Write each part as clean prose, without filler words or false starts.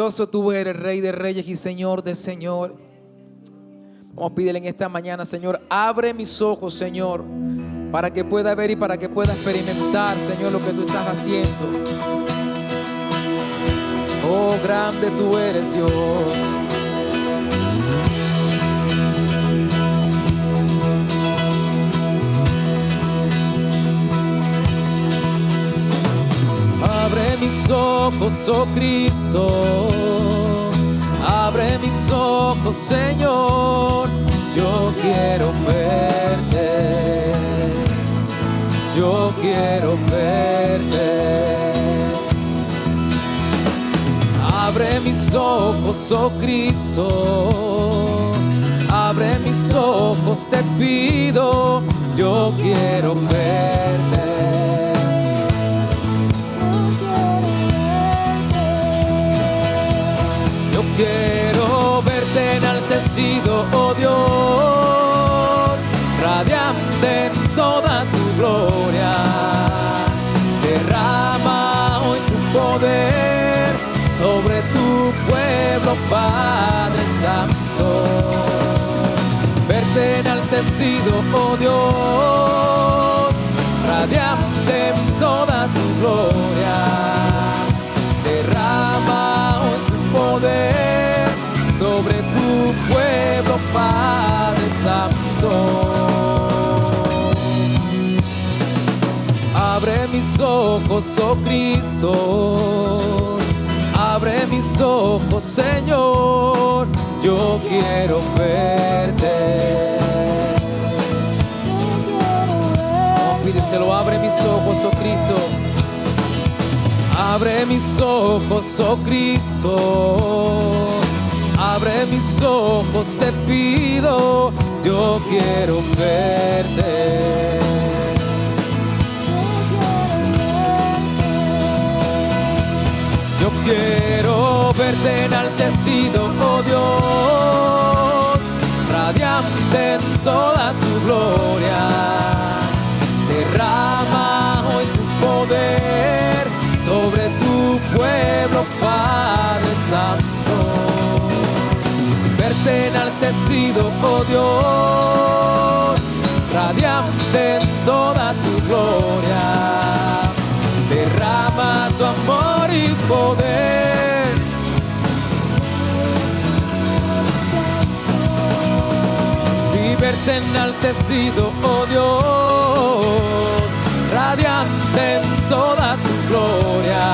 Poderoso tú eres, Rey de reyes y Señor de señores. Vamos a pedirle en esta mañana, Señor, abre mis ojos, Señor, para que pueda ver y para que pueda experimentar, Señor, lo que tú estás haciendo. Oh, grande tú eres, Dios. Abre mis ojos, oh Cristo. Abre mis ojos, Señor. Yo quiero verte. Yo quiero verte. Abre mis ojos, oh Cristo. Abre mis ojos, te pido. Yo quiero verte. Yo quiero verte enaltecido, oh Dios, radiante en toda tu gloria. Derrama hoy tu poder sobre tu pueblo, Padre Santo. Verte enaltecido, oh Dios, radiante en toda tu gloria. Derrama hoy tu poder sobre tu pueblo, Padre Santo. Abre mis ojos, oh Cristo. Abre mis ojos, Señor. Yo quiero verte. Oh, pídeselo, abre mis ojos, oh Cristo. Abre mis ojos, oh Cristo. Abre mis ojos, te pido. Yo quiero verte. Yo quiero verte enaltecido, oh Dios, radiante en toda tu gloria. Derrama hoy tu poder sobre tu pueblo, Padre Santo. Verte enaltecido, oh Dios, radiante en toda tu gloria. Derrama tu amor y poder. Y verte enaltecido, oh Dios, radiante en toda tu gloria.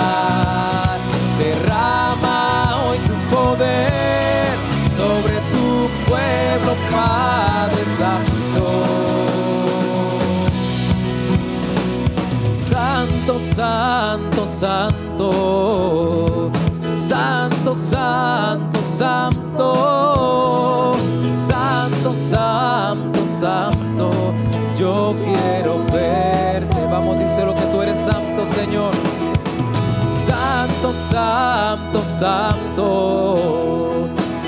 Derrama hoy tu poder sobre tu pueblo, Padre Santo. Santo, santo, santo. Santo, santo, santo. Santo, santo, santo. Yo quiero verte. Vamos, díselo que tú eres santo, Señor. Santo, santo, santo.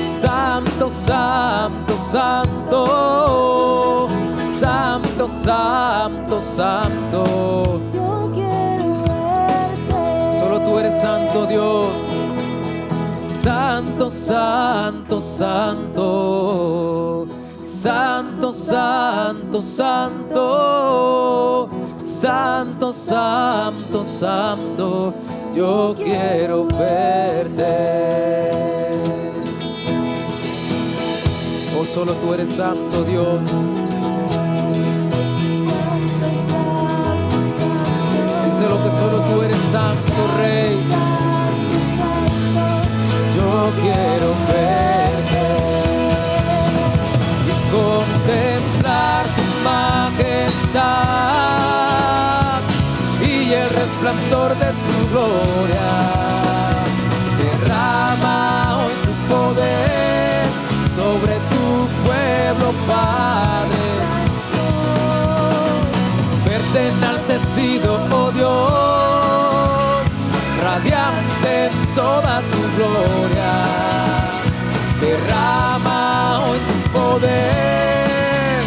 Santo, santo, santo. Santo, santo, santo. Yo quiero verte. Solo tú eres santo, Dios. Santo, santo, santo. Santo, santo, santo. Santo, santo, santo. Yo quiero verte. Oh, solo tú eres santo, Dios. Díselo que solo tú eres santo, Rey. Yo quiero verte y contemplar tu majestad y el resplandor de tu gloria. Derrama hoy tu poder sobre tu pueblo, Padre. Verte enaltecido, oh Dios, radiante en toda tu gloria. Derrama hoy tu poder.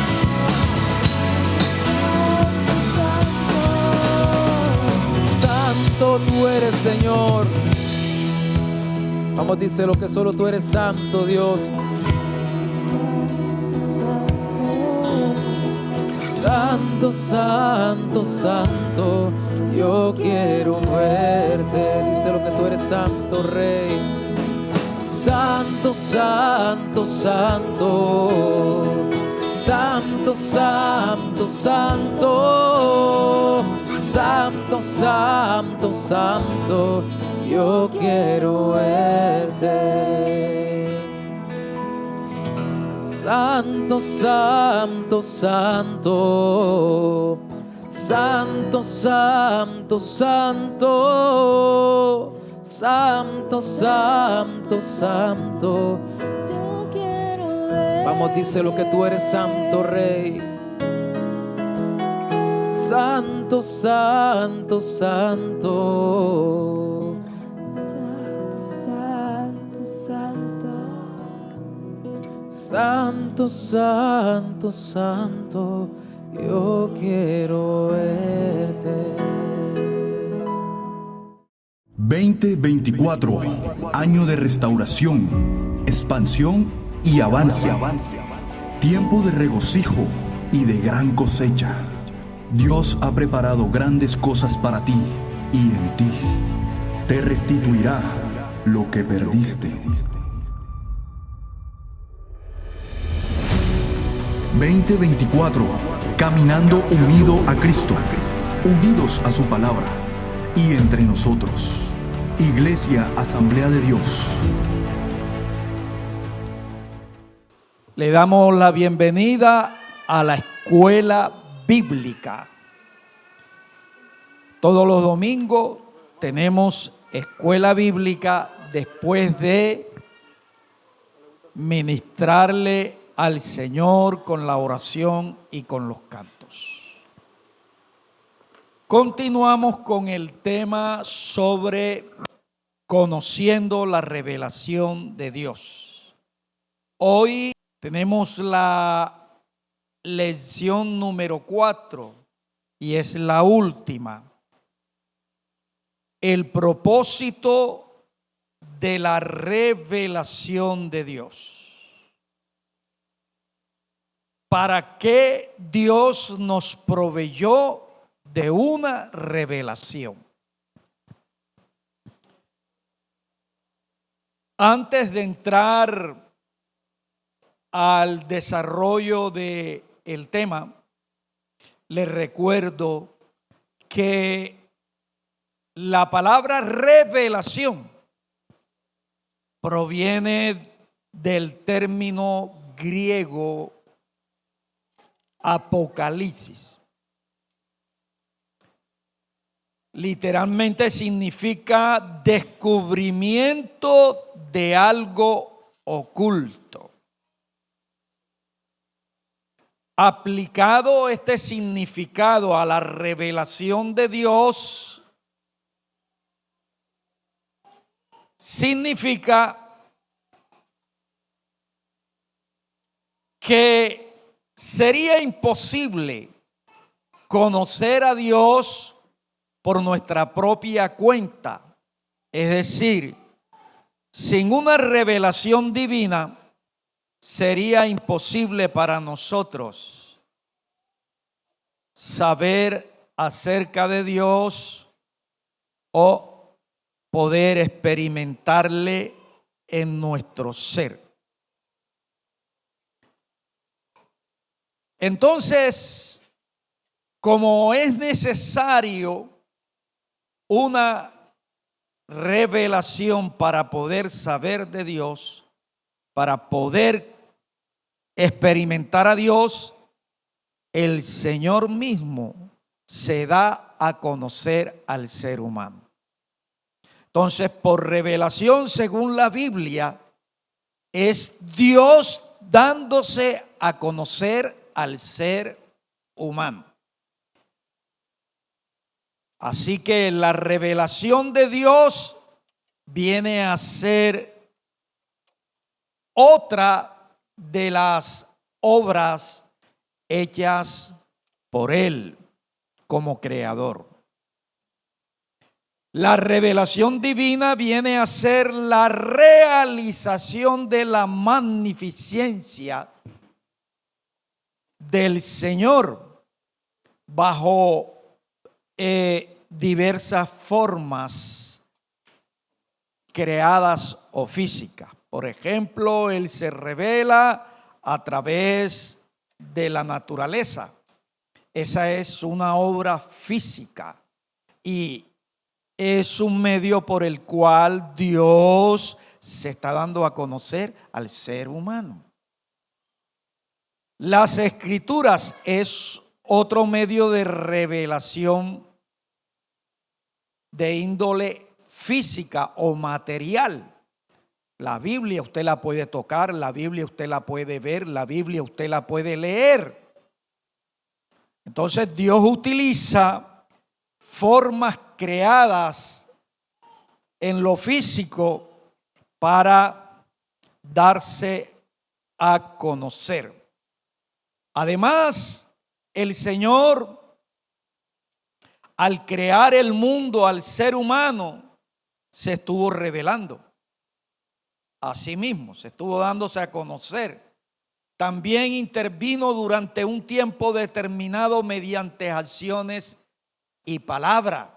Santo tú eres, Señor. Vamos Vamos, dice lo que solo tú eres santo, Dios. Santo, santo, santo, yo quiero verte. Dice lo que tú eres santo, Rey. Santo, santo, santo. Santo, santo, santo. Santo, santo, santo, yo quiero verte. Santo, santo, santo. Santo, santo, santo. Santo, santo, santo. Yo quiero ver. Vamos, dice lo que tú eres santo, Rey. Santo, santo, santo. Santo, santo, santo. Santo, santo, santo, yo quiero verte. 2024, año de restauración, expansión y avance. Tiempo de regocijo y de gran cosecha. Dios ha preparado grandes cosas para ti y en ti. Te restituirá lo que perdiste. 2024, caminando unido a Cristo, unidos a su palabra y entre nosotros. Iglesia Asamblea de Dios. Le damos la bienvenida a la escuela bíblica. Todos los domingos tenemos escuela bíblica después de ministrarle al Señor con la oración y con los cantos. Continuamos con el tema sobre conociendo la revelación de Dios. Hoy tenemos la lección número 4 y es la última. El propósito de la revelación de Dios. ¿Para qué Dios nos proveyó de una revelación? Antes de entrar al desarrollo del tema, les recuerdo que la palabra revelación proviene del término griego Apocalipsis. Literalmente significa descubrimiento de algo oculto. Aplicado este significado a la revelación de Dios, significa que sería imposible conocer a Dios por nuestra propia cuenta. Es decir, sin una revelación divina, sería imposible para nosotros saber acerca de Dios o poder experimentarle en nuestro ser. Entonces, como es necesario una revelación para poder saber de Dios, para poder experimentar a Dios, el Señor mismo se da a conocer al ser humano. Entonces, por revelación, según la Biblia, es Dios dándose a conocer al ser humano. Así que la revelación de Dios viene a ser otra de las obras hechas por Él como creador. La revelación divina viene a ser la realización de la magnificencia del Señor bajo diversas formas creadas o físicas. Por ejemplo, Él se revela a través de la naturaleza. Esa es una obra física y es un medio por el cual Dios se está dando a conocer al ser humano. Las Escrituras es otro medio de revelación de índole física o material. La Biblia usted la puede tocar, la Biblia usted la puede ver, la Biblia usted la puede leer. Entonces Dios utiliza formas creadas en lo físico para darse a conocer. Además, el Señor, al crear el mundo, al ser humano, se estuvo revelando a sí mismo, se estuvo dándose a conocer. También intervino durante un tiempo determinado mediante acciones y palabra.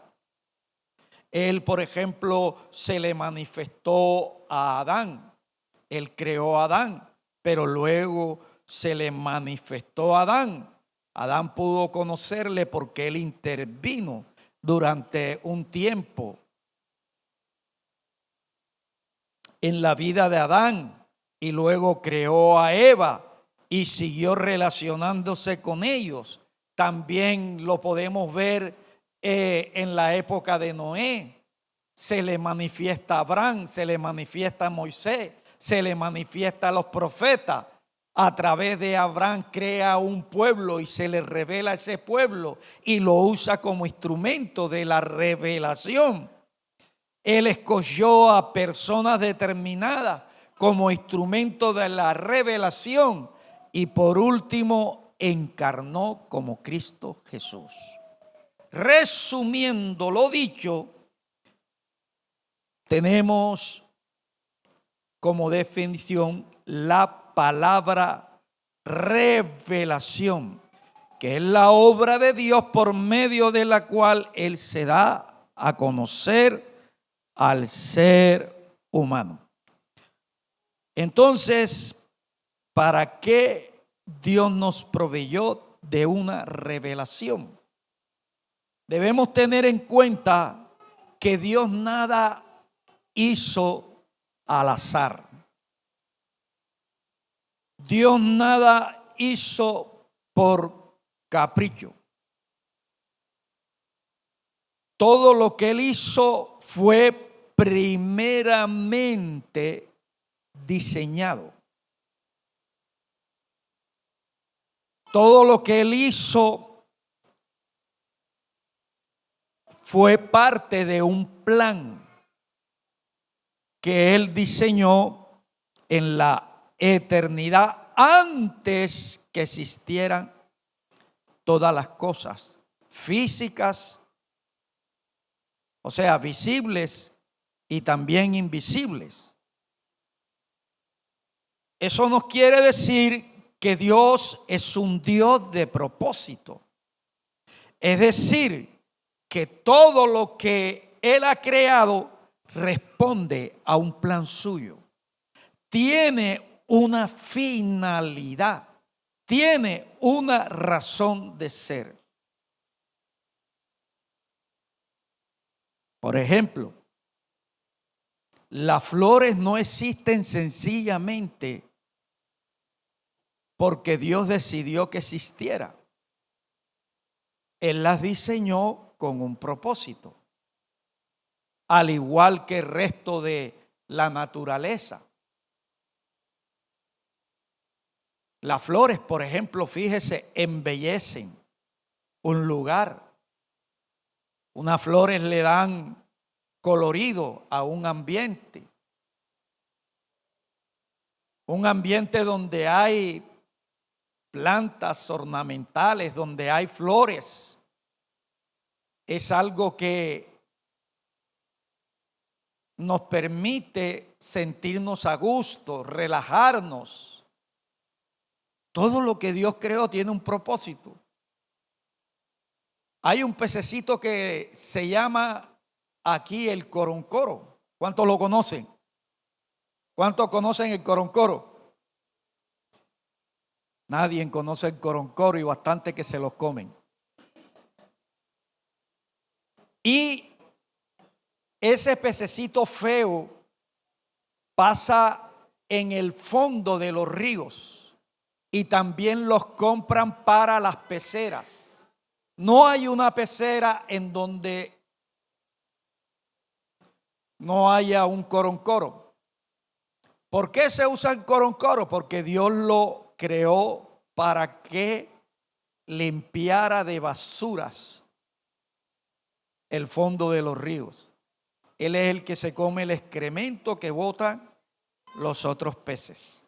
Él, por ejemplo, se le manifestó a Adán. Él creó a Adán, pero luego se le manifestó a Adán. Adán pudo conocerle porque él intervino durante un tiempo en la vida de Adán y luego creó a Eva y siguió relacionándose con ellos. También lo podemos ver en la época de Noé. Se le manifiesta a Abraham, se le manifiesta a Moisés, se le manifiesta a los profetas. A través de Abraham crea un pueblo y se le revela a ese pueblo y lo usa como instrumento de la revelación. Él escogió a personas determinadas como instrumento de la revelación y por último encarnó como Cristo Jesús. Resumiendo lo dicho, tenemos como definición la palabra revelación, que es la obra de Dios por medio de la cual Él se da a conocer al ser humano. Entonces, ¿para qué Dios nos proveyó de una revelación? Debemos tener en cuenta que Dios nada hizo al azar. Dios nada hizo por capricho. Todo lo que Él hizo fue primeramente diseñado. Todo lo que Él hizo fue parte de un plan que Él diseñó en la eternidad antes que existieran todas las cosas físicas, o sea, visibles y también invisibles. Eso nos quiere decir que Dios es un Dios de propósito. Es decir, que todo lo que Él ha creado responde a un plan suyo. Tiene una finalidad, tiene una razón de ser. Por ejemplo, las flores no existen sencillamente porque Dios decidió que existiera. Él las diseñó con un propósito, al igual que el resto de la naturaleza. Las flores, por ejemplo, fíjese, embellecen un lugar. Unas flores le dan colorido a un ambiente. Un ambiente donde hay plantas ornamentales, donde hay flores. Es algo que nos permite sentirnos a gusto, relajarnos. Todo lo que Dios creó tiene un propósito. Hay un pececito que se llama aquí el coroncoro. ¿Cuántos lo conocen? ¿Cuántos conocen el coroncoro? Nadie conoce el coroncoro y bastante que se los comen. Y ese pececito feo pasa en el fondo de los ríos y también los compran para las peceras. No hay una pecera en donde no haya un coroncoro. ¿Por qué se usa el coroncoro? Porque Dios lo creó para que limpiara de basuras el fondo de los ríos. Él es el que se come el excremento que botan los otros peces.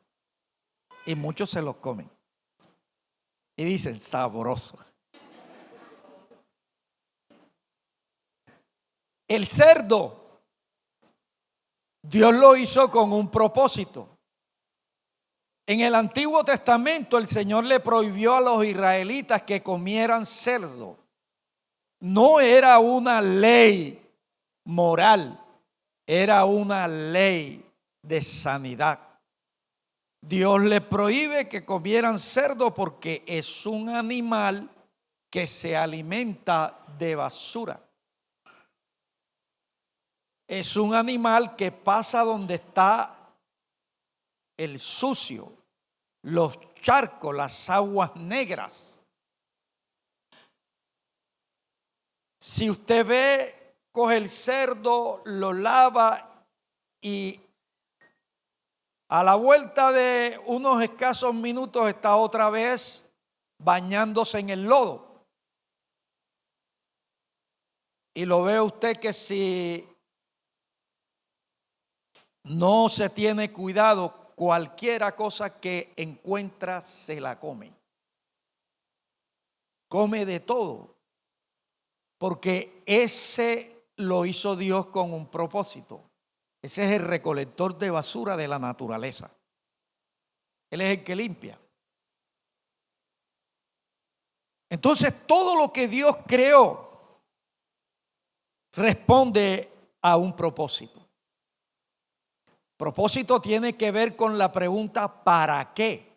Y muchos se los comen. Y dicen, sabroso. El cerdo, Dios lo hizo con un propósito. En el Antiguo Testamento el Señor le prohibió a los israelitas que comieran cerdo. No era una ley moral, era una ley de sanidad. Dios le prohíbe que comieran cerdo porque es un animal que se alimenta de basura. Es un animal que pasa donde está el sucio, los charcos, las aguas negras. Si usted ve, coge el cerdo, lo lava y a la vuelta de unos escasos minutos está otra vez bañándose en el lodo. Y lo ve usted que si no se tiene cuidado, cualquiera cosa que encuentra se la come. Come de todo. Porque ese lo hizo Dios con un propósito. Ese es el recolector de basura de la naturaleza. Él es el que limpia. Entonces, todo lo que Dios creó responde a un propósito. Propósito tiene que ver con la pregunta ¿para qué?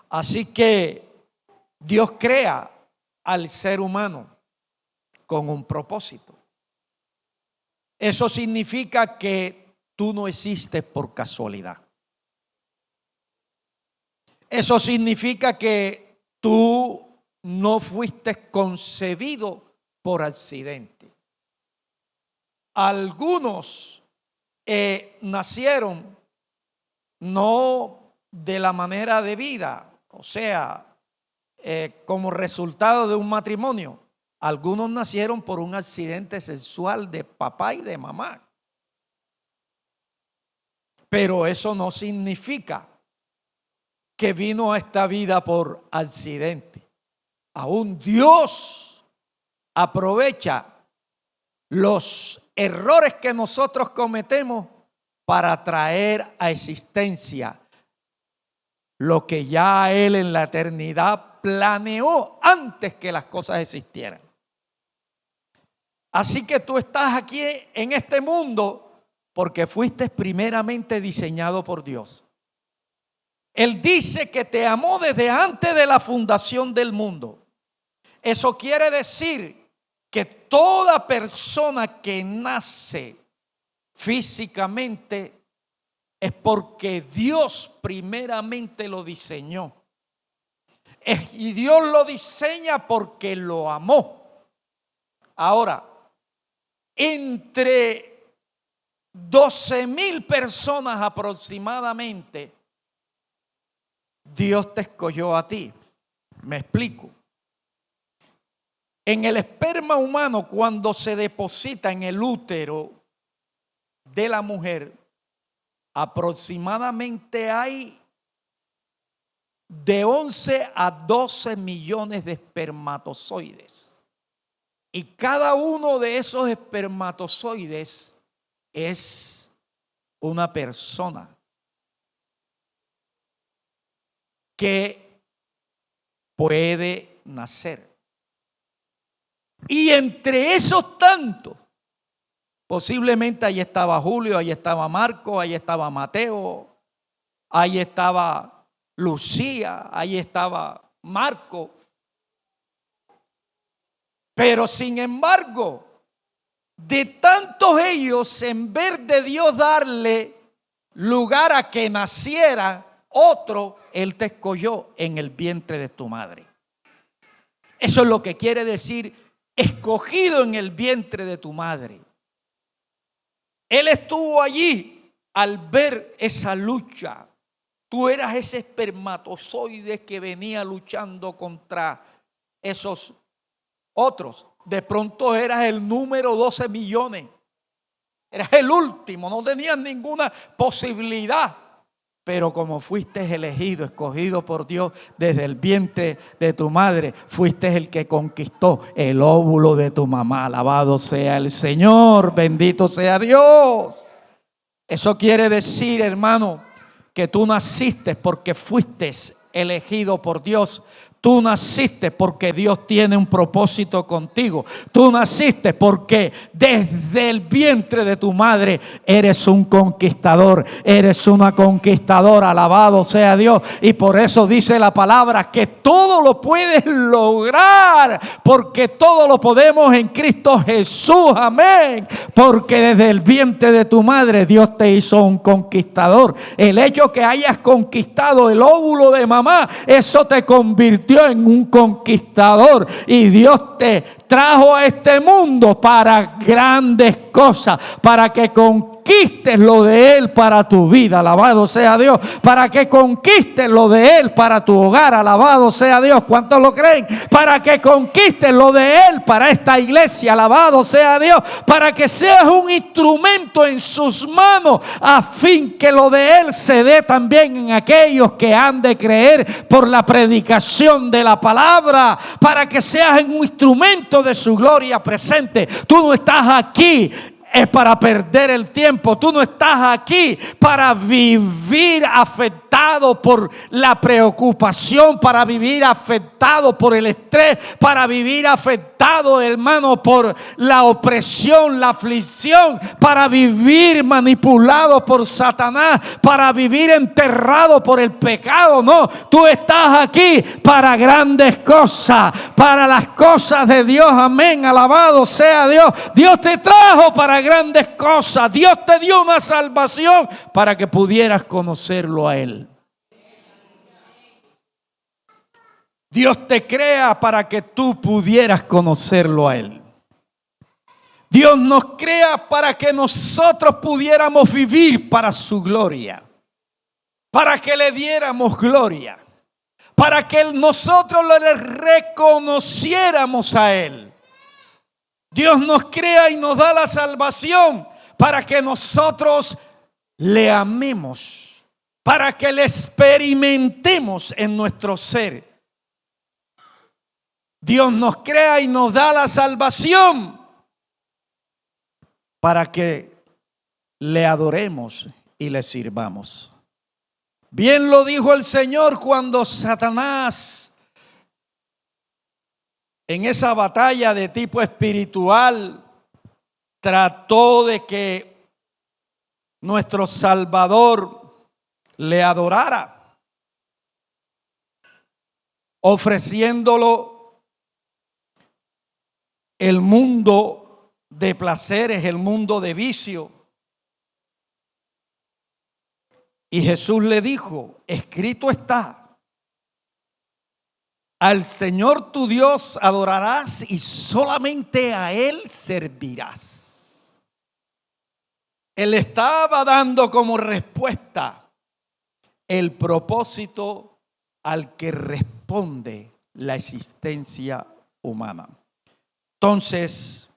Así que Dios crea al ser humano con un propósito. Eso significa que tú no existes por casualidad. Eso significa que tú no fuiste concebido por accidente. Algunos nacieron no de la manera de vida, o sea, como resultado de un matrimonio. Algunos nacieron por un accidente sexual de papá y de mamá. Pero eso no significa que vino a esta vida por accidente. Aún Dios aprovecha los errores que nosotros cometemos para traer a existencia lo que ya Él en la eternidad planeó antes que las cosas existieran. Así que tú estás aquí en este mundo porque fuiste primeramente diseñado por Dios. Él dice que te amó desde antes de la fundación del mundo. Eso quiere decir que toda persona que nace físicamente es porque Dios primeramente lo diseñó. Y Dios lo diseña porque lo amó. Ahora, entre 12,000 personas aproximadamente, Dios te escogió a ti. Me explico. En el esperma humano, cuando se deposita en el útero de la mujer, aproximadamente hay de 11 a 12 millones de espermatozoides. Y cada uno de esos espermatozoides es una persona que puede nacer. Y entre esos tantos, posiblemente ahí estaba Julio, ahí estaba Marco, ahí estaba Mateo, ahí estaba Lucía, ahí estaba Marco. Pero sin embargo, de tantos ellos, en vez de Dios darle lugar a que naciera otro, Él te escogió en el vientre de tu madre. Eso es lo que quiere decir escogido en el vientre de tu madre. Él estuvo allí al ver esa lucha. Tú eras ese espermatozoide que venía luchando contra esos otros. De pronto eras el número 12 millones. Eras el último, no tenías ninguna posibilidad. Pero como fuiste elegido, escogido por Dios desde el vientre de tu madre, fuiste el que conquistó el óvulo de tu mamá. Alabado sea el Señor, bendito sea Dios. Eso quiere decir, hermano, que tú naciste porque fuiste elegido por Dios. Tú naciste porque Dios tiene un propósito contigo. Tú naciste porque desde el vientre de tu madre eres un conquistador. Eres una conquistadora. Alabado sea Dios. Y por eso dice la palabra que todo lo puedes lograr. Porque todo lo podemos en Cristo Jesús. Amén. Porque desde el vientre de tu madre Dios te hizo un conquistador. El hecho que hayas conquistado el óvulo de mamá, eso te convirtió en un conquistador, y Dios te trajo a este mundo para grandes cosas, para que conquistes lo de Él para tu vida. Alabado sea Dios. Para que conquistes lo de Él para tu hogar. Alabado sea Dios. ¿Cuántos lo creen? Para que conquistes lo de Él para esta iglesia. Alabado sea Dios. Para que seas un instrumento en sus manos, a fin que lo de Él se dé también en aquellos que han de creer por la predicación de la palabra. Para que seas un instrumento de su gloria presente. Tú no estás aquí es para perder el tiempo. Tú no estás aquí para vivir afectado por la preocupación, para vivir afectado por el estrés, para vivir afectado, hermano, por la opresión, la aflicción, para vivir manipulado por Satanás, para vivir enterrado por el pecado. No, tú estás aquí para grandes cosas, para las cosas de Dios. Amén, alabado sea Dios. Dios te trajo para grandes cosas. Dios te dio una salvación para que pudieras conocerlo a Él. Dios te crea para que tú pudieras conocerlo a Él. Dios nos crea para que nosotros pudiéramos vivir para su gloria, para que le diéramos gloria, para que nosotros le reconociéramos a Él. Dios nos crea y nos da la salvación para que nosotros le amemos, para que le experimentemos en nuestro ser. Dios nos crea y nos da la salvación para que le adoremos y le sirvamos. Bien lo dijo el Señor cuando Satanás, en esa batalla de tipo espiritual, trató de que nuestro Salvador le adorara, ofreciéndolo el mundo de placeres, el mundo de vicio. Y Jesús le dijo: escrito está, al Señor tu Dios adorarás y solamente a Él servirás. Él estaba dando como respuesta el propósito al que responde la existencia humana. Entonces,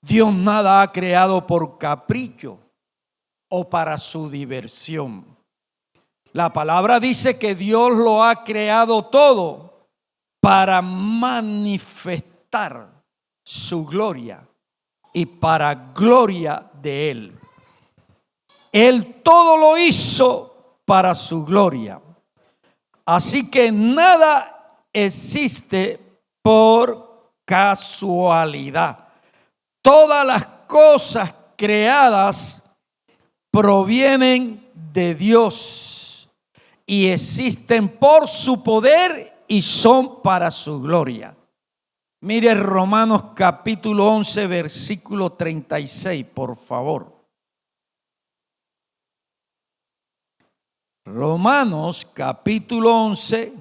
Dios nada ha creado por capricho o para su diversión. La palabra dice que Dios lo ha creado todo para manifestar su gloria y para gloria de Él. Él todo lo hizo para su gloria. Así que nada existe por casualidad. Todas las cosas creadas provienen de Dios y existen por su poder y son para su gloria. Mire Romanos capítulo 11, versículo 36, por favor. Romanos capítulo 11,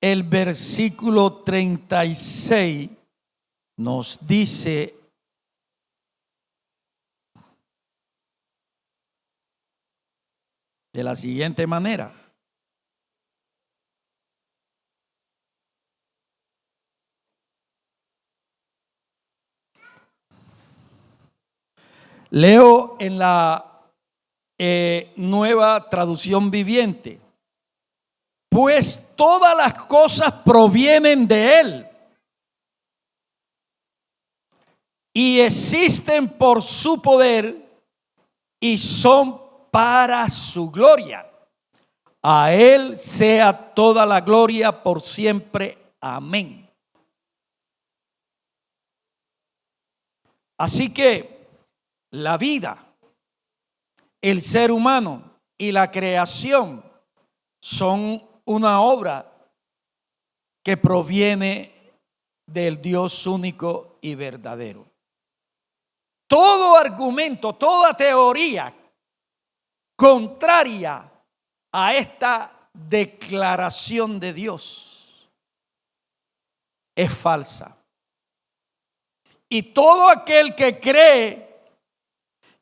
el versículo 36 nos dice de la siguiente manera: leo en la Nueva Traducción Viviente. Pues todas las cosas provienen de Él y existen por su poder y son para su gloria. A Él sea toda la gloria por siempre. Amén. Así que la vida, el ser humano y la creación son una obra que proviene del Dios único y verdadero. Todo argumento, toda teoría contraria a esta declaración de Dios es falsa. Y todo aquel que cree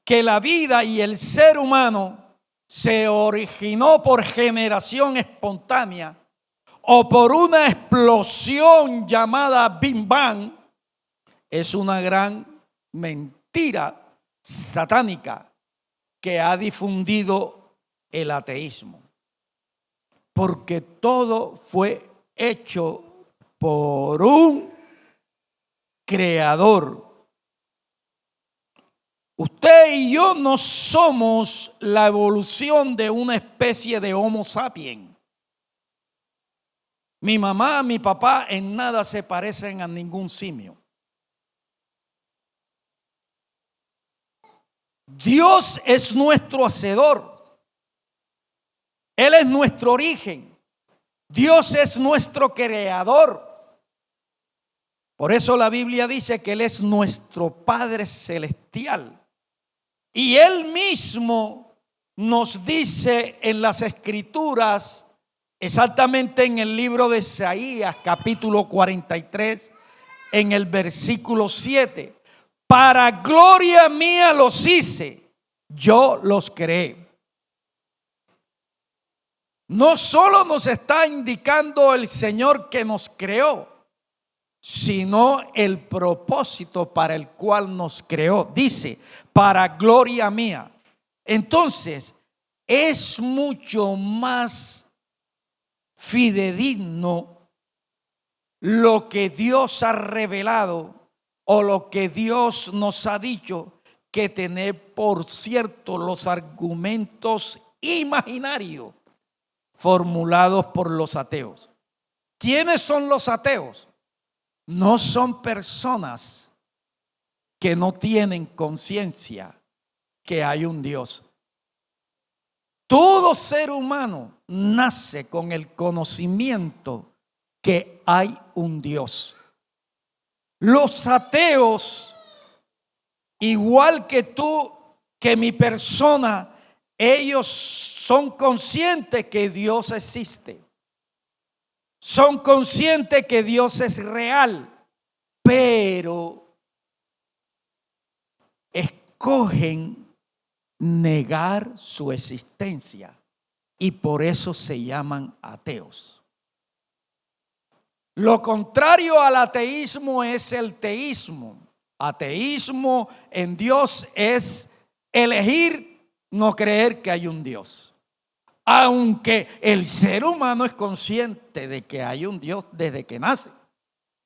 que la vida y el ser humano se originó por generación espontánea o por una explosión llamada Big Bang, es una gran mentira satánica que ha difundido el ateísmo. Porque todo fue hecho por un creador. Usted y yo no somos la evolución de una especie de Homo sapiens. Mi mamá, mi papá en nada se parecen a ningún simio. Dios es nuestro hacedor. Él es nuestro origen. Dios es nuestro creador. Por eso la Biblia dice que Él es nuestro Padre celestial. Y Él mismo nos dice en las Escrituras, exactamente en el libro de Isaías, capítulo 43, en el versículo 7, para gloria mía los hice, yo los creé. No solo nos está indicando el Señor que nos creó, sino el propósito para el cual nos creó. Dice, para gloria mía. Entonces, es mucho más fidedigno lo que Dios ha revelado o lo que Dios nos ha dicho que tener por cierto los argumentos imaginarios formulados por los ateos. ¿Quiénes son los ateos? No son personas que no tienen conciencia que hay un Dios. Todo ser humano nace con el conocimiento que hay un Dios. Los ateos, igual que tú, que mi persona, ellos son conscientes que Dios existe. Son conscientes que Dios es real, pero escogen negar su existencia y por eso se llaman ateos. Lo contrario al ateísmo es el teísmo. Ateísmo en Dios es elegir no creer que hay un Dios. Aunque el ser humano es consciente de que hay un Dios desde que nace.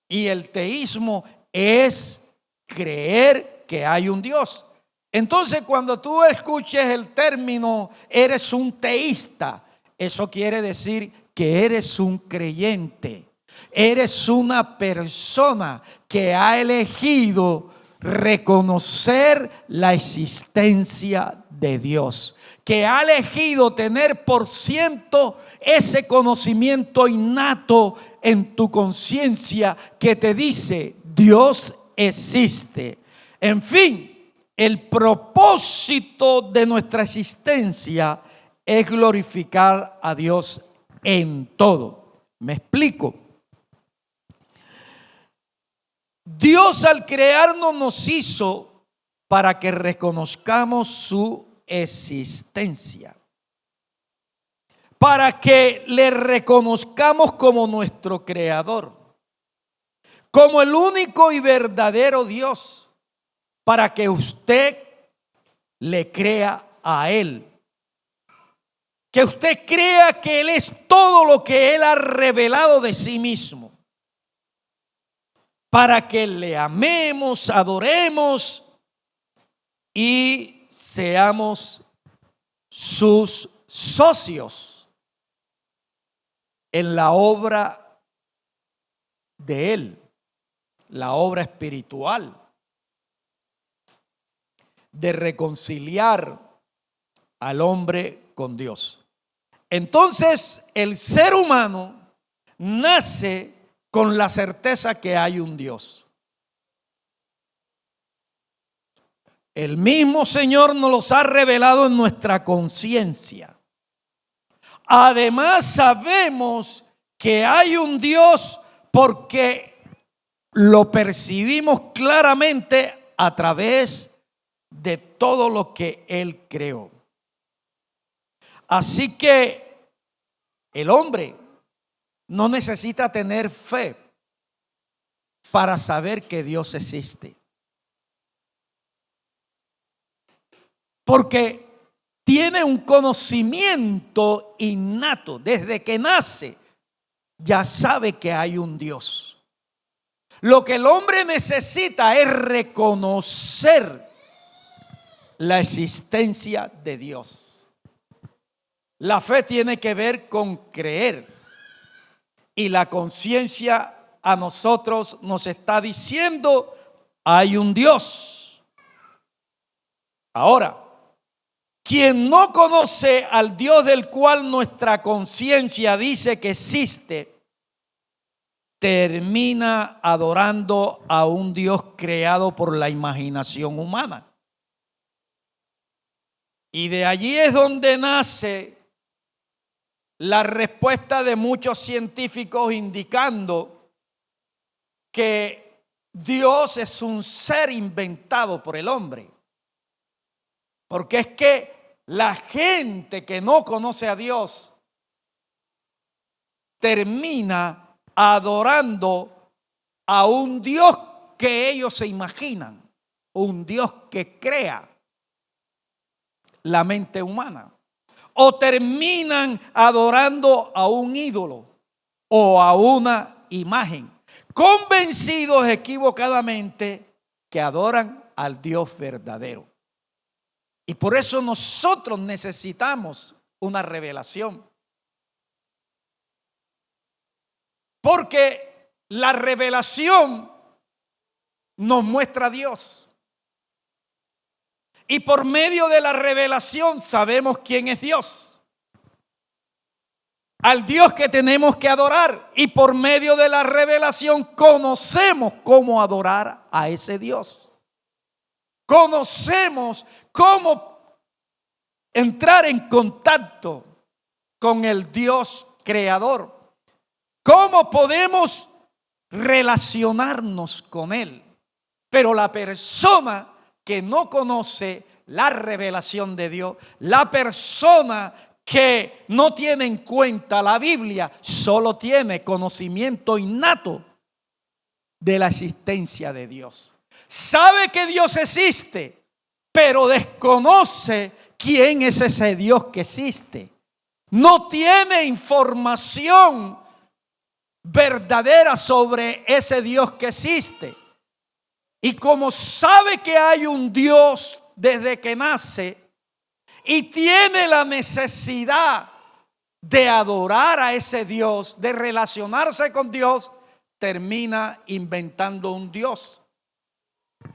Y el teísmo es creer que hay un Dios. Entonces, cuando tú escuches el término eres un teísta, eso quiere decir que eres un creyente. Eres una persona que ha elegido reconocer la existencia de Dios, que ha elegido tener por ciento ese conocimiento innato en tu conciencia que te dice Dios existe. En fin, el propósito de nuestra existencia es glorificar a Dios en todo. ¿Me explico? Dios al crearnos nos hizo para que reconozcamos su existencia, para que le reconozcamos como nuestro creador, como el único y verdadero Dios, para que usted le crea a Él, que usted crea que Él es todo lo que Él ha revelado de sí mismo, para que le amemos, adoremos y seamos sus socios en la obra de Él, la obra espiritual de reconciliar al hombre con Dios. Entonces, el ser humano nace con la certeza que hay un Dios. El mismo Señor nos los ha revelado en nuestra conciencia. Además, sabemos que hay un Dios porque lo percibimos claramente a través de todo lo que Él creó. Así que el hombre no necesita tener fe para saber que Dios existe, porque tiene un conocimiento innato. Desde que nace ya sabe que hay un Dios. Lo que el hombre necesita es reconocer la existencia de Dios. La fe tiene que ver con creer. Y la conciencia a nosotros nos está diciendo, hay un Dios. Ahora, quien no conoce al Dios del cual nuestra conciencia dice que existe, termina adorando a un Dios creado por la imaginación humana. Y de allí es donde nace la respuesta de muchos científicos indicando que Dios es un ser inventado por el hombre. Porque es que la gente que no conoce a Dios termina adorando a un Dios que ellos se imaginan, un Dios que crea la mente humana. O terminan adorando a un ídolo o a una imagen, convencidos equivocadamente que adoran al Dios verdadero. Y por eso nosotros necesitamos una revelación. Porque la revelación nos muestra a Dios. Y por medio de la revelación sabemos quién es Dios. Al Dios que tenemos que adorar. Y por medio de la revelación conocemos cómo adorar a ese Dios. Conocemos cómo entrar en contacto con el Dios creador. Cómo podemos relacionarnos con Él. Pero la persona que no conoce la revelación de Dios, la persona que no tiene en cuenta la Biblia, solo tiene conocimiento innato de la existencia de Dios. Sabe que Dios existe, pero desconoce quién es ese Dios que existe. No tiene información verdadera sobre ese Dios que existe. Y como sabe que hay un Dios desde que nace y tiene la necesidad de adorar a ese Dios, de relacionarse con Dios, termina inventando un Dios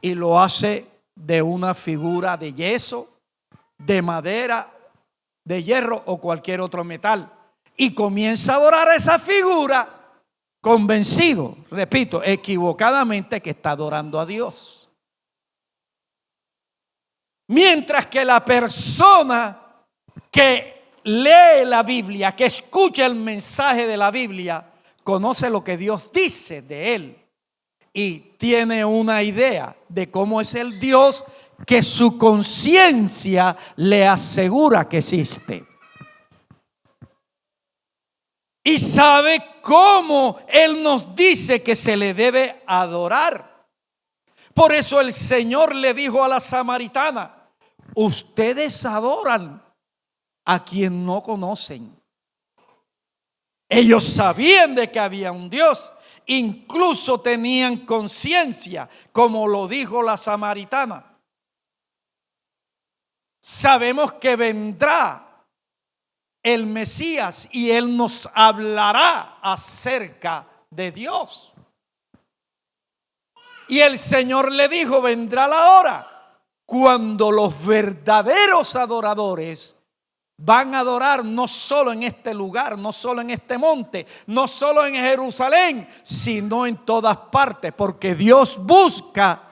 y lo hace de una figura de yeso, de madera, de hierro o cualquier otro metal, y comienza a adorar a esa figura convencido, repito, equivocadamente, que está adorando a Dios. Mientras que la persona que lee la Biblia, que escucha el mensaje de la Biblia, conoce lo que Dios dice de él y tiene una idea de cómo es el Dios que su conciencia le asegura que existe. Y sabe cómo Él nos dice que se le debe adorar. Por eso el Señor le dijo a la samaritana: ustedes adoran a quien no conocen. Ellos sabían de que había un Dios, incluso tenían conciencia, como lo dijo la samaritana. Sabemos que vendrá el Mesías y Él nos hablará acerca de Dios. Y el Señor le dijo: vendrá la hora cuando los verdaderos adoradores van a adorar no solo en este lugar, no solo en este monte, no solo en Jerusalén, sino en todas partes, porque Dios busca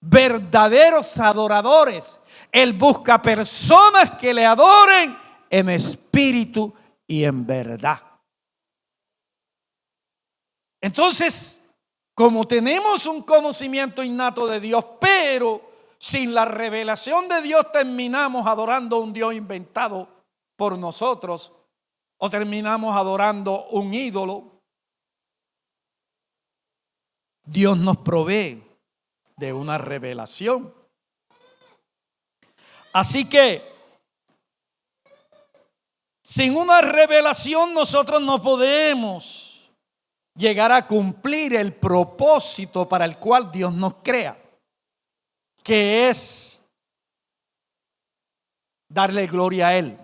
verdaderos adoradores. Él busca personas que le adoren en espíritu y en verdad. Entonces, como tenemos un conocimiento innato de Dios, pero sin la revelación de Dios terminamos adorando a un Dios inventado por nosotros, o terminamos adorando un ídolo. Dios nos provee de una revelación. Así que sin una revelación nosotros no podemos llegar a cumplir el propósito para el cual Dios nos crea, que es darle gloria a Él.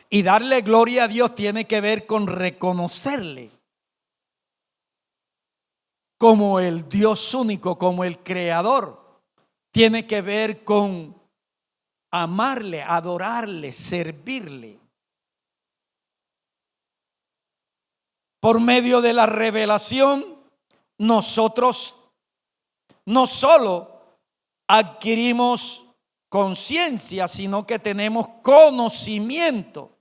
Y darle gloria a Dios tiene que ver con reconocerle como el Dios único, como el creador. Tiene que ver con amarle, adorarle, servirle. Por medio de la revelación, nosotros no solo adquirimos conciencia, sino que tenemos conocimiento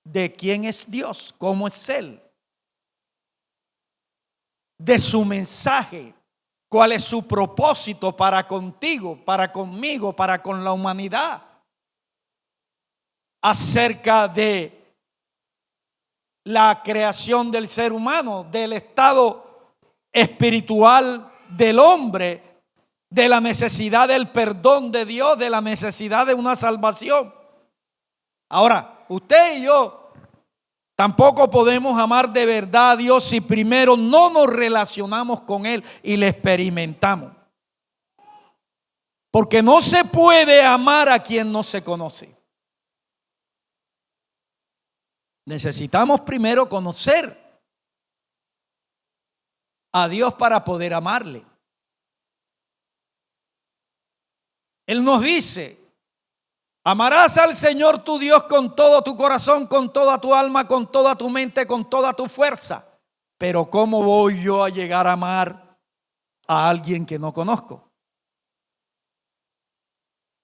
de quién es Dios, cómo es Él, de su mensaje, cuál es su propósito para contigo, para conmigo, para con la humanidad, acerca de la creación del ser humano, del estado espiritual del hombre, de la necesidad del perdón de Dios, de la necesidad de una salvación. Ahora, usted y yo tampoco podemos amar de verdad a Dios si primero no nos relacionamos con Él y le experimentamos. Porque no se puede amar a quien no se conoce. Necesitamos primero conocer a Dios para poder amarle. Él nos dice: amarás al Señor tu Dios con todo tu corazón, con toda tu alma, con toda tu mente, con toda tu fuerza. Pero ¿cómo voy yo a llegar a amar a alguien que no conozco?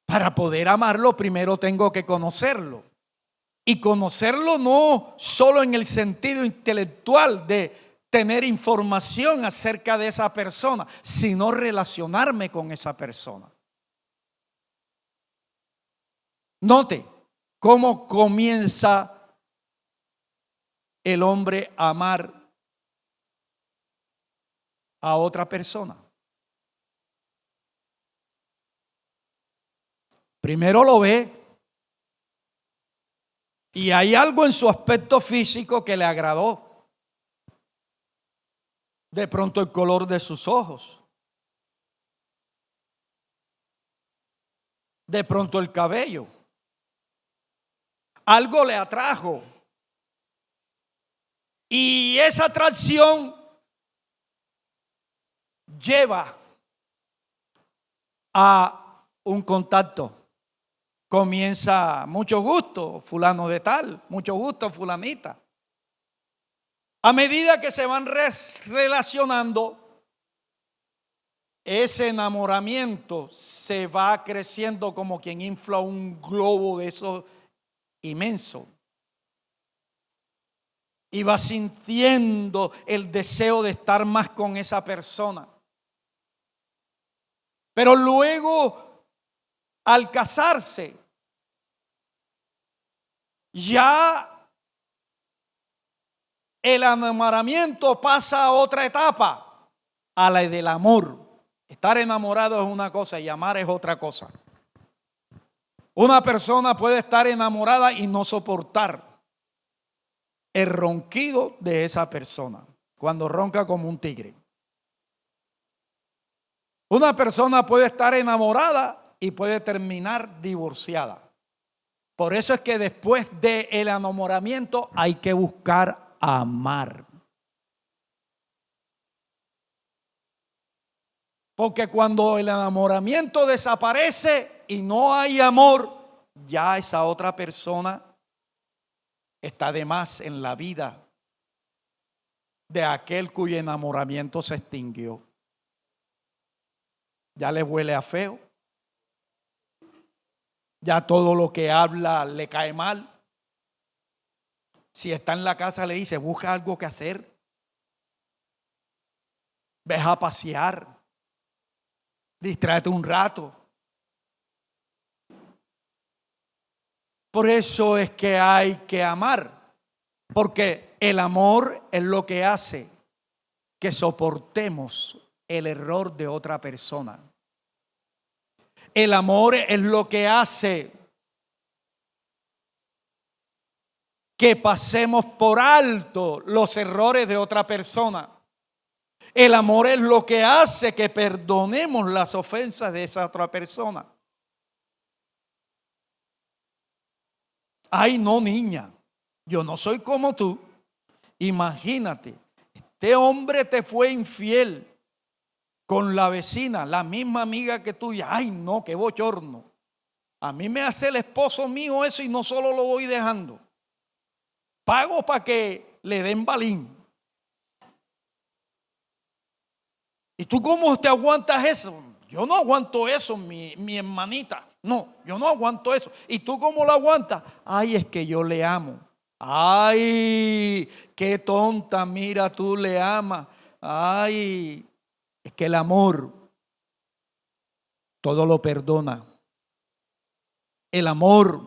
Para poder amarlo, primero tengo que conocerlo. Y conocerlo no solo en el sentido intelectual de tener información acerca de esa persona, sino relacionarme con esa persona. Note cómo comienza el hombre a amar a otra persona. Primero lo ve y hay algo en su aspecto físico que le agradó. De pronto el color de sus ojos, De pronto el cabello. Algo le atrajo. Y esa atracción lleva a un contacto. Comienza, mucho gusto, fulano de tal, mucho gusto, fulanita. A medida que se van relacionando, ese enamoramiento se va creciendo como quien infla un globo de esos inmenso. Y va sintiendo el deseo de estar más con esa persona. Pero luego, al casarse, ya el enamoramiento pasa a otra etapa, a la del amor. Estar enamorado es una cosa y amar es otra cosa. Una persona puede estar enamorada y no soportar el ronquido de esa persona cuando ronca como un tigre. Una persona puede estar enamorada y puede terminar divorciada. Por eso es que después del enamoramiento hay que buscar amar. Porque cuando el enamoramiento desaparece y no hay amor, ya esa otra persona está de más en la vida de aquel cuyo enamoramiento se extinguió. Ya le huele a feo. Ya todo lo que habla le cae mal. Si está en la casa le dice, busca algo que hacer. Ves a pasear. Distráete un rato. Por eso es que hay que amar. Porque el amor es lo que hace que soportemos el error de otra persona. El amor es lo que hace que pasemos por alto los errores de otra persona. El amor es lo que hace que perdonemos las ofensas de esa otra persona. Ay, no, niña, yo no soy como tú. Imagínate, este hombre te fue infiel con la vecina, la misma amiga que tuya. Ay, no, qué bochorno. A mí me hace el esposo mío eso y no solo lo voy dejando. Pago para que le den balín. ¿Y tú cómo te aguantas eso? Yo no aguanto eso, mi hermanita. No, yo no aguanto eso. ¿Y tú cómo lo aguantas? Ay, es que yo le amo. Ay, qué tonta, mira, tú le amas. Ay, es que el amor todo lo perdona. El amor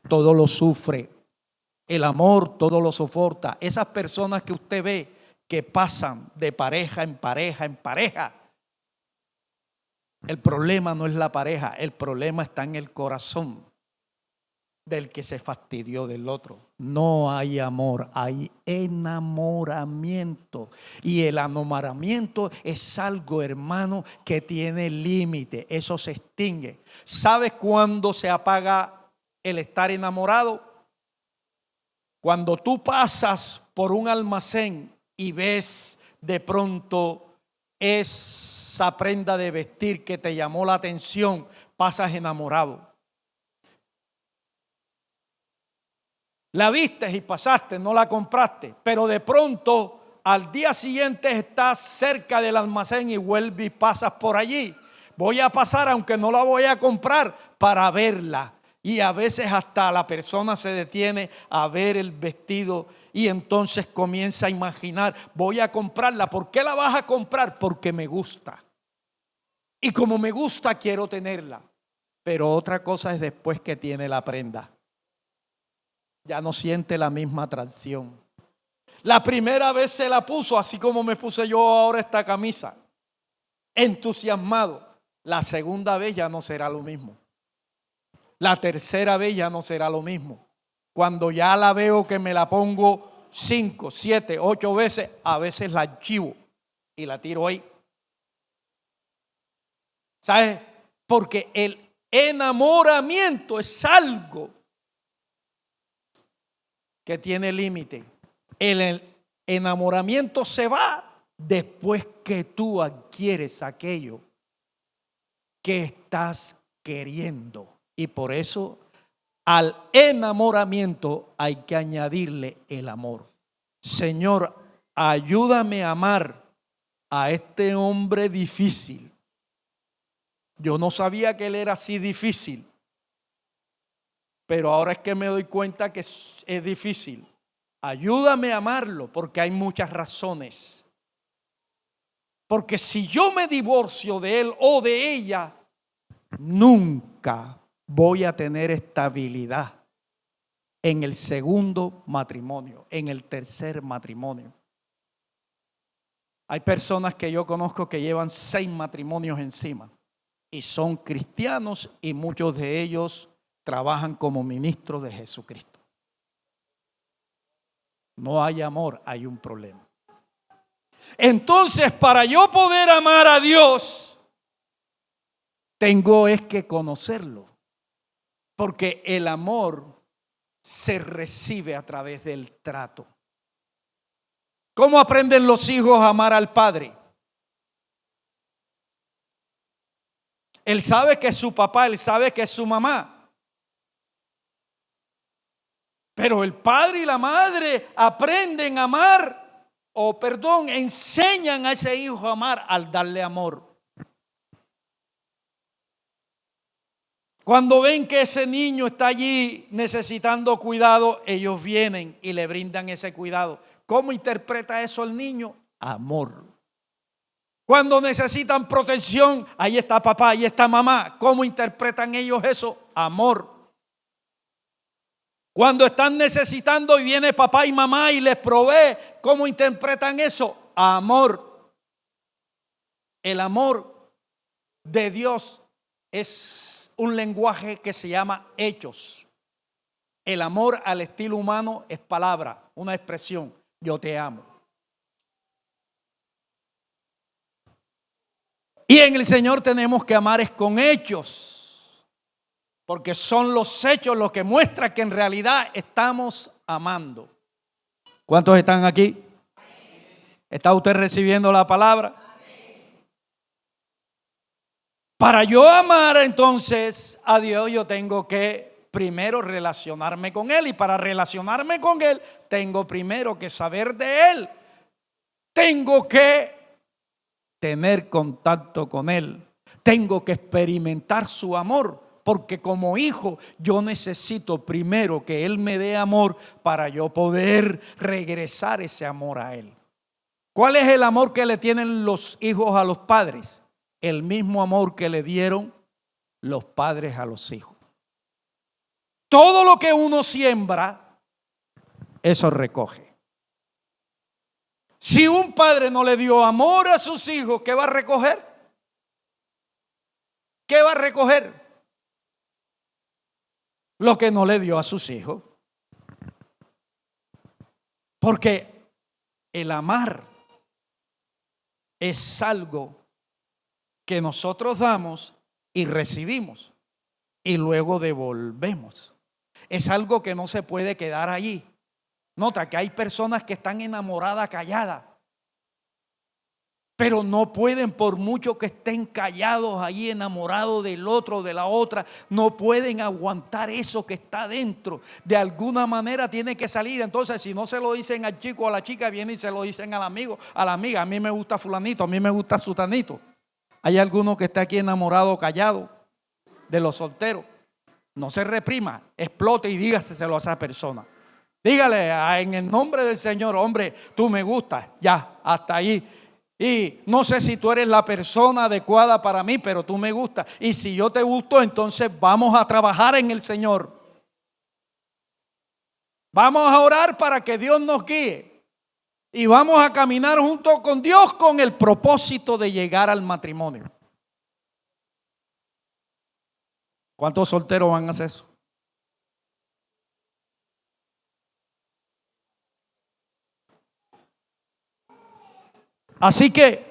todo lo sufre. El amor todo lo soporta. Esas personas que usted ve que pasan de pareja en pareja en pareja, el problema no es la pareja, el problema está en el corazón del que se fastidió del otro. No hay amor, hay enamoramiento. Y el enamoramiento es algo, hermano, que tiene límite. Eso se extingue. ¿Sabes cuándo se apaga el estar enamorado? Cuando tú pasas por un almacén y ves de pronto esa prenda de vestir que te llamó la atención, pasas enamorado. La viste y pasaste, no la compraste, pero de pronto al día siguiente estás cerca del almacén y vuelves y pasas por allí. Voy a pasar aunque no la voy a comprar para verla. Y a veces hasta la persona se detiene a ver el vestido y entonces comienza a imaginar, voy a comprarla. ¿Por qué la vas a comprar? Porque me gusta. Y como me gusta, quiero tenerla. Pero otra cosa es después que tiene la prenda. Ya no siente la misma atracción. La primera vez se la puso, así como me puse yo ahora esta camisa, entusiasmado. La segunda vez ya no será lo mismo. La tercera vez ya no será lo mismo. Cuando ya la veo que me la pongo 5, 7, 8 veces, a veces la archivo y la tiro ahí. ¿Sabes? Porque enamoramiento es algo que tiene límite. El enamoramiento se va después que tú adquieres aquello que estás queriendo. Y por eso al enamoramiento hay que añadirle el amor. Señor, ayúdame a amar a este hombre difícil. Yo no sabía que él era así difícil, pero ahora es que me doy cuenta que es difícil. Ayúdame a amarlo porque hay muchas razones. Porque si yo me divorcio de él o de ella, nunca voy a tener estabilidad en el segundo matrimonio, en el tercer matrimonio. Hay personas que yo conozco que llevan 6 matrimonios encima y son cristianos y muchos de ellos trabajan como ministros de Jesucristo. No hay amor, hay un problema. Entonces, para yo poder amar a Dios, tengo es que conocerlo. Porque el amor se recibe a través del trato. ¿Cómo aprenden los hijos a amar al padre? Él sabe que es su papá, él sabe que es su mamá. Pero el padre y la madre aprenden a amar, enseñan a ese hijo a amar al darle amor. Cuando ven que ese niño está allí necesitando cuidado, ellos vienen y le brindan ese cuidado. ¿Cómo interpreta eso el niño? Amor. Cuando necesitan protección, ahí está papá, ahí está mamá. ¿Cómo interpretan ellos eso? Amor. Cuando están necesitando y viene papá y mamá y les provee, ¿cómo interpretan eso? Amor. El amor de Dios es un lenguaje que se llama hechos. El amor al estilo humano es palabra, una expresión. Yo te amo. Y en el Señor tenemos que amar es con hechos, porque son los hechos los que muestran que en realidad estamos amando. ¿Cuántos están aquí? ¿Está usted recibiendo la palabra? Para yo amar entonces a Dios, yo tengo que primero relacionarme con Él. Y para relacionarme con Él, tengo primero que saber de Él. Tengo que tener contacto con Él. Tengo que experimentar su amor. Porque como hijo, yo necesito primero que Él me dé amor para yo poder regresar ese amor a Él. ¿Cuál es el amor que le tienen los hijos a los padres? El mismo amor que le dieron los padres a los hijos. Todo lo que uno siembra, eso recoge. Si un padre no le dio amor a sus hijos, ¿qué va a recoger? ¿Qué va a recoger? Lo que no le dio a sus hijos. Porque el amar es algo que nosotros damos y recibimos y luego devolvemos. Es algo que no se puede quedar allí. Nota que hay personas que están enamoradas calladas, pero no pueden, por mucho que estén callados allí enamorados del otro, de la otra, no pueden aguantar eso que está dentro. De alguna manera tiene que salir. Entonces, si no se lo dicen al chico o a la chica, vienen y se lo dicen al amigo, a la amiga. A mí me gusta fulanito, a mí me gusta sutanito. ¿Hay alguno que está aquí enamorado, callado, de los solteros? No se reprima, explote y dígaselo a esa persona. Dígale en el nombre del Señor: hombre, tú me gustas, ya, hasta ahí. Y no sé si tú eres la persona adecuada para mí, pero tú me gustas. Y si yo te gusto, entonces vamos a trabajar en el Señor. Vamos a orar para que Dios nos guíe. Y vamos a caminar junto con Dios con el propósito de llegar al matrimonio. ¿Cuántos solteros van a hacer eso? Así que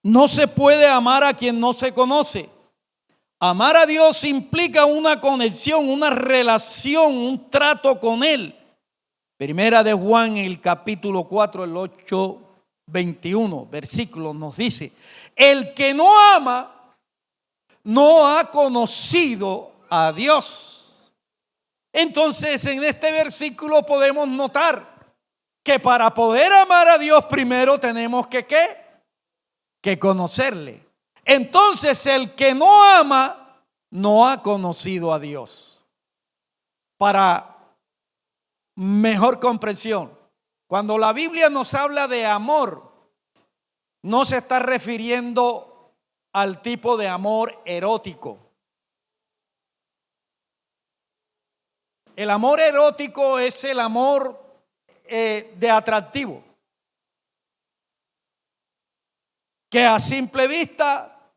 No se puede amar a quien no se conoce. Amar a Dios implica una conexión, una relación, un trato con Él. Primera de Juan, el capítulo 4, el 8:21, versículo nos dice: el que no ama no ha conocido a Dios. Entonces, en este versículo podemos notar que para poder amar a Dios primero tenemos que ¿qué? Que conocerle. Entonces, el que no ama no ha conocido a Dios. Para mejor comprensión, cuando la Biblia nos habla de amor, no se está refiriendo al tipo de amor erótico. El amor erótico es el amor de atractivo, que a simple vista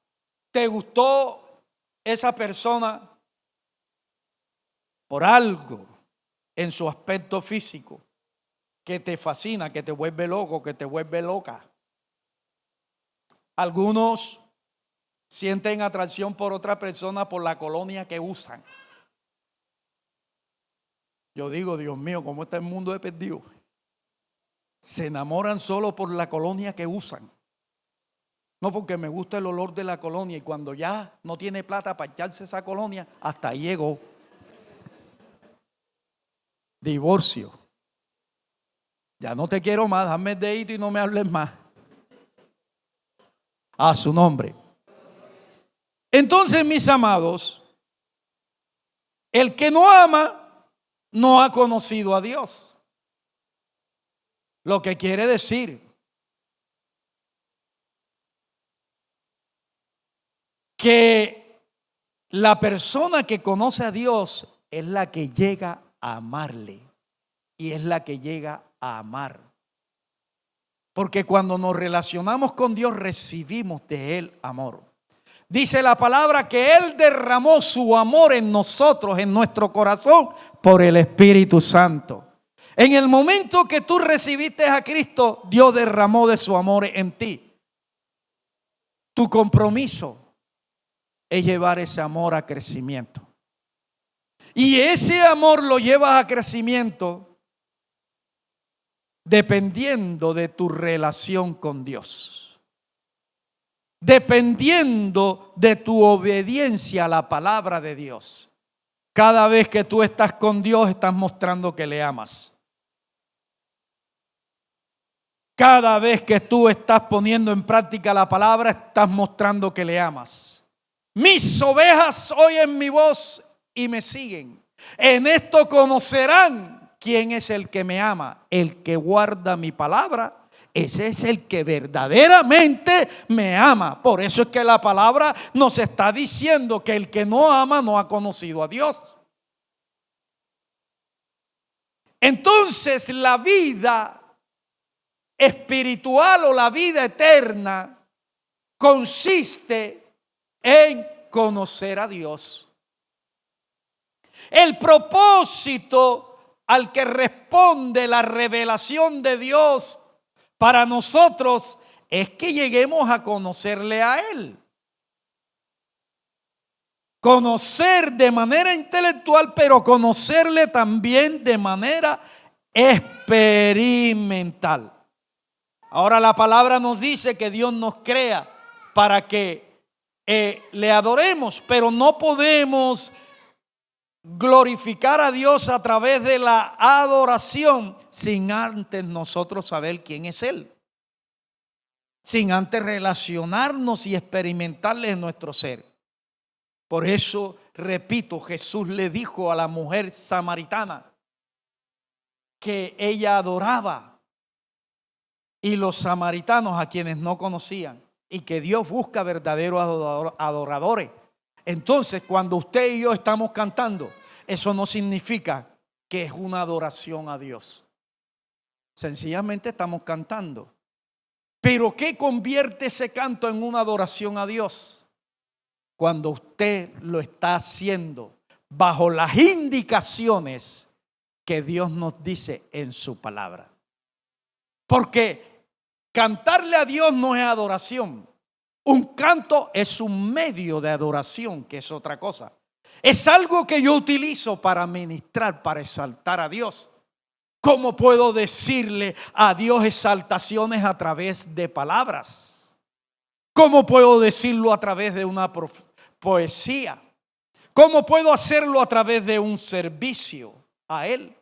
te gustó esa persona por algo en su aspecto físico que te fascina, que te vuelve loco, que te vuelve loca. Algunos sienten atracción por otra persona por la colonia que usan. Yo digo, Dios mío, ¿cómo está el mundo de perdido? Se enamoran solo por la colonia que usan. No porque me gusta el olor de la colonia, y cuando ya no tiene plata para echarse esa colonia, hasta ahí llegó. Divorcio. Ya no te quiero más, dame el dedito y no me hables más. A su nombre. Entonces, mis amados, el que no ama no ha conocido a Dios. Lo que quiere decir que la persona que conoce a Dios es la que llega a amarle y es la que llega a amar. Porque cuando nos relacionamos con Dios recibimos de Él amor. Dice la palabra que Él derramó su amor en nosotros, en nuestro corazón, por el Espíritu Santo. En el momento que tú recibiste a Cristo, Dios derramó de su amor en ti. Tu compromiso es llevar ese amor a crecimiento. Y ese amor lo llevas a crecimiento dependiendo de tu relación con Dios. Dependiendo de tu obediencia a la palabra de Dios. Cada vez que tú estás con Dios, estás mostrando que le amas. Cada vez que tú estás poniendo en práctica la palabra, estás mostrando que le amas. Mis ovejas oyen mi voz y me siguen. En esto conocerán quién es el que me ama. El que guarda mi palabra, ese es el que verdaderamente me ama. Por eso es que la palabra nos está diciendo que el que no ama no ha conocido a Dios. Entonces, la vida espiritual o la vida eterna consiste en conocer a Dios. El propósito al que responde la revelación de Dios para nosotros es que lleguemos a conocerle a Él. Conocer de manera intelectual, pero conocerle también de manera experimental. Ahora la palabra nos dice que Dios nos crea para que le adoremos, pero no podemos glorificar a Dios a través de la adoración sin antes nosotros saber quién es Él. Sin antes relacionarnos y experimentarle en nuestro ser. Por eso, repito, Jesús le dijo a la mujer samaritana que ella adoraba. Y los samaritanos a quienes no conocían. Y que Dios busca verdaderos adoradores. Entonces, cuando usted y yo estamos cantando, eso no significa que es una adoración a Dios. Sencillamente estamos cantando. Pero ¿qué convierte ese canto en una adoración a Dios? Cuando usted lo está haciendo bajo las indicaciones que Dios nos dice en su palabra. Porque cantarle a Dios no es adoración. Un canto es un medio de adoración, que es otra cosa. Es algo que yo utilizo para ministrar, para exaltar a Dios. ¿Cómo puedo decirle a Dios exaltaciones a través de palabras? ¿Cómo puedo decirlo a través de una poesía? ¿Cómo puedo hacerlo a través de un servicio a Él?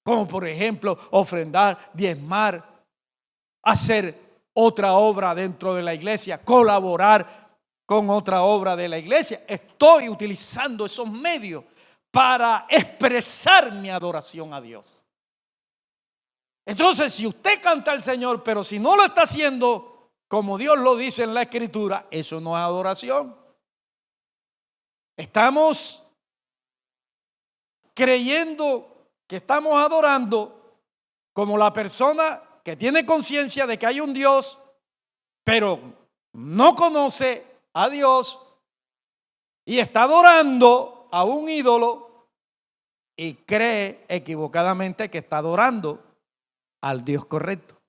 Como por ejemplo ofrendar, diezmar, hacer otra obra dentro de la iglesia, colaborar con otra obra de la iglesia. Estoy utilizando esos medios para expresar mi adoración a Dios. Entonces, si usted canta al Señor, pero si no lo está haciendo como Dios lo dice en la Escritura, eso no es adoración. Estamos creyendo que estamos adorando como la persona que tiene conciencia de que hay un Dios, pero no conoce a Dios y está adorando a un ídolo y cree equivocadamente que está adorando al Dios correcto.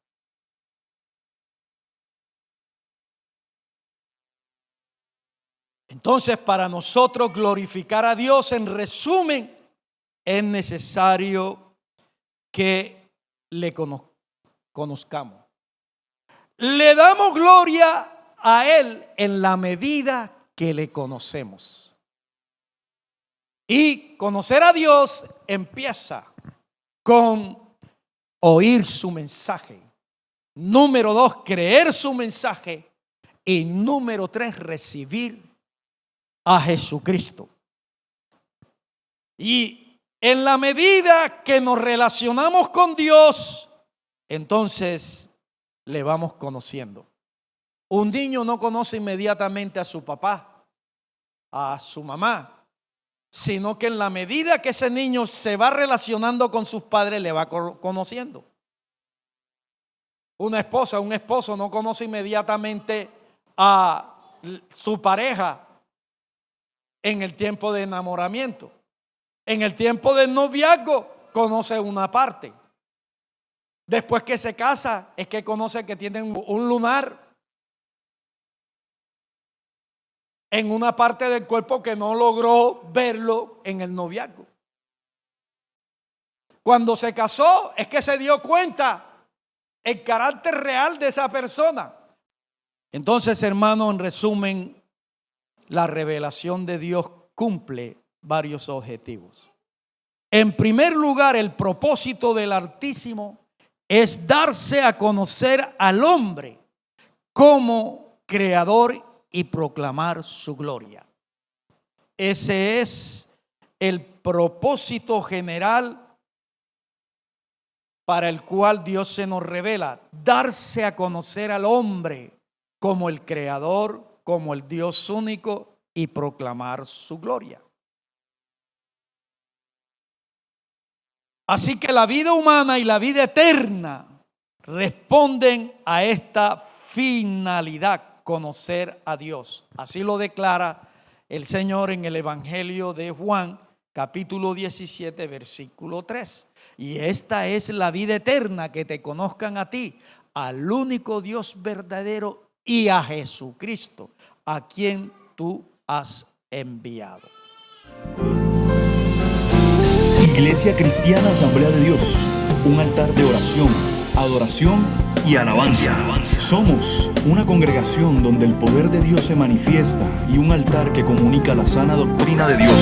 Entonces, para nosotros glorificar a Dios, en resumen, es necesario que le conozcamos. Le damos gloria a Él en la medida que le conocemos. Y conocer a Dios empieza con oír su mensaje. Número 2, creer su mensaje. Y número 3, recibir a Jesucristo. Y en la medida que nos relacionamos con Dios, entonces le vamos conociendo. Un niño no conoce inmediatamente a su papá, a su mamá, sino que en la medida que ese niño se va relacionando con sus padres, le va conociendo. Una esposa, un esposo no conoce inmediatamente a su pareja en el tiempo de enamoramiento. En el tiempo del noviazgo conoce una parte. Después que se casa es que conoce que tienen un lunar en una parte del cuerpo que no logró verlo en el noviazgo. Cuando se casó es que se dio cuenta el carácter real de esa persona. Entonces, hermano, en resumen, la revelación de Dios cumple varios objetivos. En primer lugar, el propósito del Altísimo es darse a conocer al hombre como creador y proclamar su gloria. Ese es el propósito general para el cual Dios se nos revela, darse a conocer al hombre como el creador, como el Dios único y proclamar su gloria. Así que la vida humana y la vida eterna responden a esta finalidad, conocer a Dios. Así lo declara el Señor en el Evangelio de Juan, capítulo 17, versículo 3. Y esta es la vida eterna, que te conozcan a ti, al único Dios verdadero, y a Jesucristo, a quien tú has enviado. Iglesia Cristiana Asamblea de Dios, un altar de oración, adoración y alabanza. Somos una congregación donde el poder de Dios se manifiesta y un altar que comunica la sana doctrina de Dios.